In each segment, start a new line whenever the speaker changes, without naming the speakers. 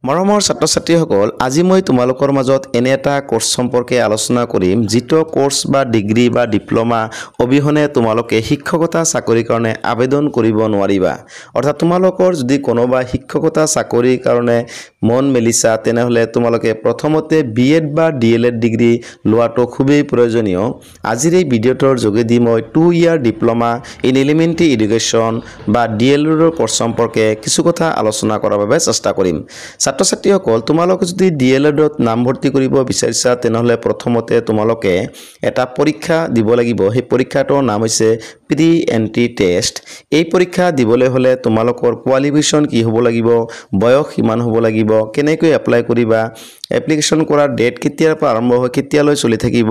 মৰমৰ ছাত্ৰ-ছাত্ৰীসকল আজি মই তোমালোকৰ মাজত এনে এটা কোৰ্স সম্পৰ্কে আলোচনা কৰিম যিটো কোৰ্স বা ডিগ্ৰী বা ডিপ্লোমা অবিহনে তোমালোকে শিক্ষকতা চাকৰিৰ কাৰণে আবেদন কৰিব নোৱাৰিবা অৰ্থাৎ তোমালোকৰ যদি কোনোবা শিক্ষকতা চাকৰিৰ কাৰণে মন মেলিছা তেনেহলে তোমালোকে প্ৰথমতে বিএড বা ডিএলএড ডিগ্ৰী লোৱাটো খুবেই প্ৰয়োজনীয় আজিৰ এই ভিডিঅ'টোৰ যোগেদি মই 2 ইয়াৰ ডিপ্লোমা ইন এলিমেণ্টাৰী এডুকেশ্যন বা ডিএলএডৰ কোৰ্স সম্পৰ্কে কিছু কথা আলোচনা কৰাৰ বাবে চেষ্টা কৰিম ছাত্ৰ-ছাত্ৰীসকল তোমালোকে যদি ডিএলএডত নামভৰ্তি কৰিব বিচাৰিছা তেনেহলে প্ৰথমতে তোমালোকে এটা পৰীক্ষা দিব লাগিব সেই পৰীক্ষাটোৰ নাম হৈছে প্ৰি এন্ট্ৰি টেষ্ট এই পৰীক্ষা দিবলৈ হলে তোমালোকৰ কোৱালিফিকেশন কি হ'ব লাগিব বয়স কিমান হ'ব লাগিব কেনেকৈ এপ্লাই কৰিবা এপ্লিকেশন কৰাৰ ডেট কেতিয়াৰ পৰা আৰম্ভ হয় কেতিয়ালৈ চলি থাকিব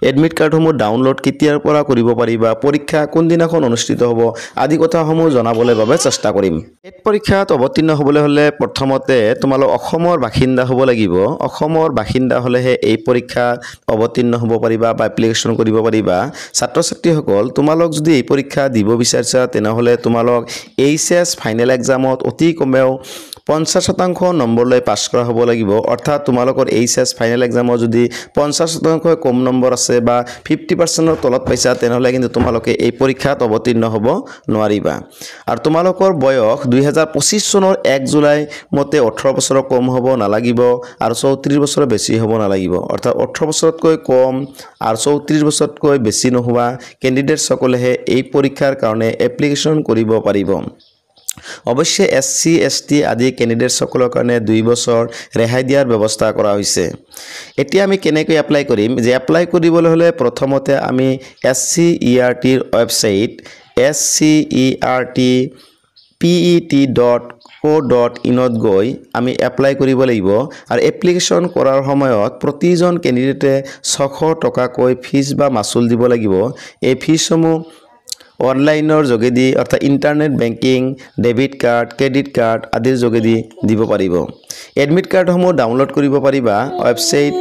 এডমিট কাৰ্ডসমূহ ডাউনলোড কেতিয়াৰ পৰা কৰিব পাৰিবা পৰীক্ষা কোন দিনাখন অনুষ্ঠিত হ'ব আদি কথাসমূহ জনাবলৈ বাবে চেষ্টা কৰিম এই পৰীক্ষাত অৱতীৰ্ণ হ'বলৈ হলে প্ৰথমতে তোমালোক অসমৰ বাসিন্দা হ'ব লাগিব অসমৰ বাসিন্দা হলেহে এই পৰীক্ষা অৱতীৰ্ণ হ'ব পাৰিবা বা এপ্লিকেশন কৰিব পাৰিবা ছাত্ৰ-ছাত্ৰীসকল তোমালোক যদি এই পৰীক্ষা দিব বিচাৰিছা তেনেহলে তোমালোক এইচএস ফাইনেল এক্সামত অতি কমেও 50% নম্বৰ লৈ পাছ কৰা হ'ব লাগিব অৰ্থাৎ তোমালোকৰ এইচএস ফাইনেল এক্সামৰ যদি 50% কম নম্বৰ আছে বা 50% তলত পাইছা তেনেহলে কিন্তু তোমালোকে এই পৰীক্ষাত অৱতীৰ্ণ হ'ব নোৱাৰিবা আৰু তোমালোকৰ বয়স 2025 চনৰ 1 জুলাই মতে 18 বছৰ কম হ'ব নালাগিব আৰু 34 বছৰ বেছি হ'ব নালাগিব অৰ্থাৎ 18 বছৰতকৈ কম আৰু 34 বছৰতকৈ বেছি নোহোৱা ক্যান্ডিডেট সকলেহে এই পৰীক্ষাৰ কাৰণে এপ্লিকেশন কৰিব পাৰিব অৱশ্যে এসসি এসটি আদি ক্যান্ডিডেট সকলৰ কাৰণে 2 বছৰ ৰেহাই দিয়াৰ ব্যৱস্থা কৰা হৈছে এতিয়া আমি কেনেকৈ এপ্লাই কৰিম যে এপ্লাই কৰিবলৈ হলে প্ৰথমতে আমি SCERT ওয়েবসাইট SCERTPET.co.in ত গৈ আমি এপ্লাই কৰিব লাগিব আৰু এপ্লিকেশন কৰাৰ সময়ত প্ৰতিজন ক্যান্ডিডেটে 600 টকাকৈ ফিজ বা মাচুল দিব লাগিব এই ফিজসমূহ অনলাইনৰ যোগেদি অৰ্থাৎ internet banking debit card credit card আদিৰ যোগেদি দিব পাৰিব এডমিট কাৰ্ডসমূহ ডাউনলোড কৰিব পাৰিবা ওয়েবসাইট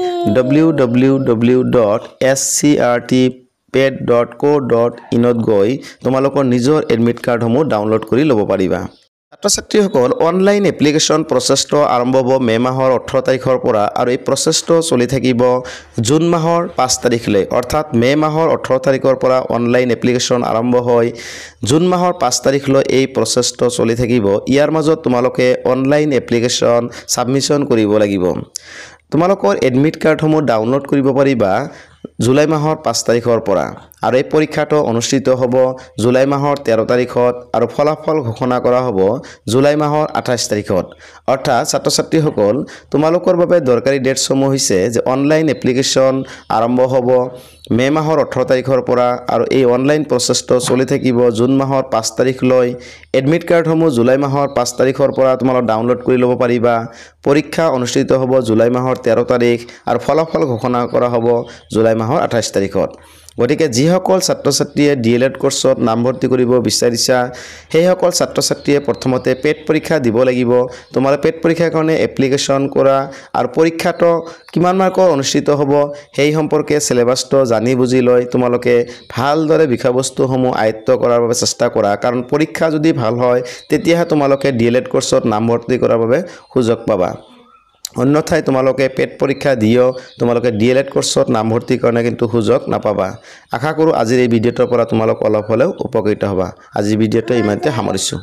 www.scrtpet.co.in ত গৈ তোমালোকৰ নিজৰ এডমিট কাৰ্ডসমূহ ডাউনলোড কৰি ল'ব পাৰিবা ছাত্ৰ-ছাত্ৰীসকল অনলাইন এপ্লিকেশন প্ৰচেছটো আৰম্ভ হ'ব মে মাহৰ 18 তাৰিখৰ পৰা আৰু এই প্ৰচেছটো চলি থাকিব জুন মাহৰ 5 তাৰিখলৈ অৰ্থাৎ মে মাহৰ 18 তাৰিখৰ পৰা অনলাইন এপ্লিকেশন আৰম্ভ হয় জুন মাহৰ 5 তাৰিখলৈ এই প্ৰচেছটো চলি থাকিব ইয়াৰ মাজত তোমালোকে অনলাইন এপ্লিকেশন সাবমিশন কৰিব লাগিব তোমালোকৰ এডমিট কাৰ্ডসমূহ ডাউনলোড কৰিব পাৰিবা জুলাই মাহৰ 5 তাৰিখৰ পৰা আৰু এই পৰীক্ষাটো অনুষ্ঠিত হ'ব জুলাই মাহৰ 13 তাৰিখত আৰু ফলাফল ঘোষণা কৰা হ'ব জুলাই মাহৰ 28 তাৰিখত অৰ্থাৎ ছাত্ৰ-ছাত্ৰীসকল তোমালোকৰ বাবে দৰকাৰী ডেটসমূহ হৈছে যে অনলাইন এপ্লিকেশন আৰম্ভ হ'ব মে মাহৰ 18 তাৰিখৰ পৰা আৰু এই অনলাইন প্ৰচেছটো চলি থাকিব জুন মাহৰ 5 তাৰিখলৈ এডমিট কাৰ্ডসমূহ জুলাই মাহৰ 5 তাৰিখৰ পৰা তোমালোক ডাউনলোড কৰি ল'ব পাৰিবা পৰীক্ষা অনুষ্ঠিত হ'ব জুলাই মাহৰ 13 তাৰিখ আৰু ফলাফল ঘোষণা কৰা হ'ব জুলাই মাহৰ 28 তাৰিখত গতিকে যিসকল ছাত্ৰ-ছাত্ৰীয়ে ডিএলএড কোৰ্সত নামভৰ্তি কৰিব বিচাৰিছা সেই সকল ছাত্ৰ-ছাত্ৰীয়ে প্ৰথমতে পেট পৰীক্ষা দিব লাগিব তোমালোকে পেট পৰীক্ষাৰ কাৰণে এপ্লিকেশন কৰা আৰু পৰীক্ষাটো কিমান মাৰ্কৰ অনুষ্ঠিত হ'ব সেই সম্পৰ্কে সিলেবাসটো জানি বুজি লৈ তোমালোকে ভালদৰে বিষয়বস্তুসমূহ আয়ত্ত কৰাৰ বাবে চেষ্টা কৰা কাৰণ পৰীক্ষা যদি ভাল হয় তেতিয়াহে তোমালোকে ডিএলএড কোৰ্সত নামভৰ্তি কৰাৰ বাবে সুযোগ পাবা অন্যথায় তোমালোকে পেট পৰীক্ষা দিও তোমালোকে ডিএলএড কোৰ্সত নামভৰ্তি কাৰণে কিন্তু সুযোগ নাপাবা আশা কৰো আজিৰ এই ভিডিঅ'টোৰ পৰা তোমালোক অলপ হলেও উপকৃত হ'বা আজি ভিডিঅ'টো ইমানতে সামৰিছো